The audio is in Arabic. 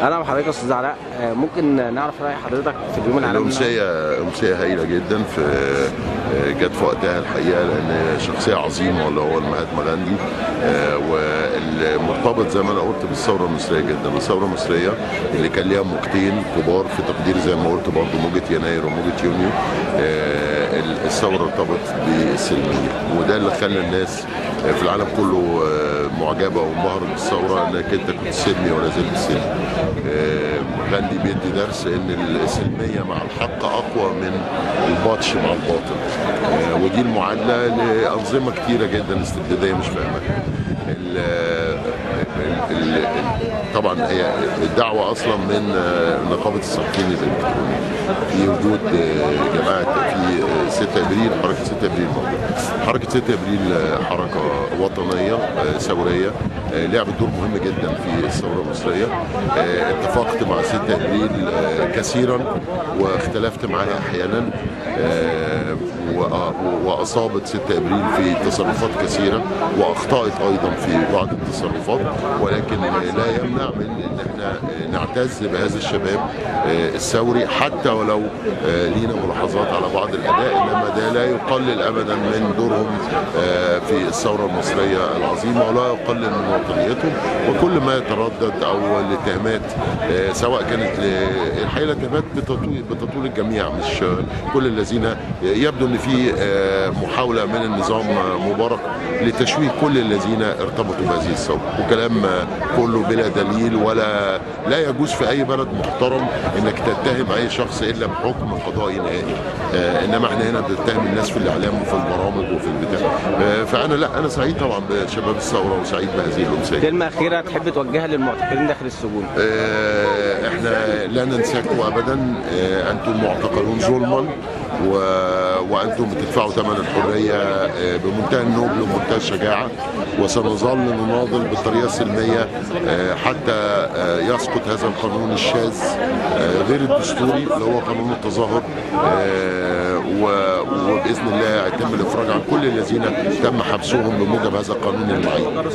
انا وحضرتك يا استاذ علاء، ممكن نعرف راي حضرتك في اليوم العالمي؟ أمسية هائلة جدا، جت في وقتها الحقيقة، لأن شخصية عظيمة اللي هو المهاتما غاندي، والمرتبط زي ما أنا قلت بالثورة المصرية جدا. الثورة المصرية اللي كان ليها موجتين كبار في تقدير زي ما قلت برضه، موجة يناير وموجة يونيو. الثورة ارتبط بالسلمية، وده اللي خلى الناس في العالم كله معجبة وانبهرت بالثورة، انك انت كنت سلمي ولا زلت سلمي. غاندي بيدي درس ان السلمية مع الحق اقوى من البطش مع الباطل، ودي المعادلة لأنظمة كتيرة جدا استبدادية مش فاهمة. طبعا هي الدعوة اصلا من نقابة الصحفيين الالكترونيين في وجود جماعة في 6 ابريل. حركة 6 ابريل موجودة. حركة 6 ابريل حركة وطنية ثورية لعبت دور مهم جدا في الثورة المصرية. اتفقت مع 6 ابريل كثيرا واختلفت معها احيانا، واصابت 6 ابريل في تصرفات كثيرة واخطأت ايضا في بعض التصرفات، ولكن لا يمنع من ان احنا نعتز بهذا الشباب الثوري، حتى ولو لينا ملاحظات على بعض الاداء، انما ده لا يقلل ابدا من دورهم في الثوره المصريه العظيمه، ولا يقلل من وطنيتهم. وكل ما يتردد او الاتهامات، سواء كانت الحقيقه الاتهامات بتطول الجميع، مش كل الذين يبدو ان في محاوله من النظام مبارك لتشويه كل الذين ارتبطوا بهذه الثوره، وكلام كله بلا دليل، ولا لا يجوز في اي بلد محترم انك تتهم اي شخص الا بحكم قضائي نهائي. انما احنا هنا بنتهم الناس في الاعلام وفي البرامج وفي البتاع. فانا لا، انا سعيد طبعا بشباب الثوره وسعيد بهذه الامسيه. كلمه اخيره تحب توجهها للمعتقلين داخل السجون؟ احنا لا ننساكم ابدا. انتم معتقلون ظلما، وانتم بتدفعوا ثمن الحريه بمنتهى النبل ومنتهى الشجاعه، وسنظل نناضل بالطريقه السلميه حتى يسقط هذا القانون الشاذ غير الدستوري اللي هو قانون التظاهر، وباذن الله يتم الافراج عن كل الذين تم حبسهم بموجب هذا القانون المعين.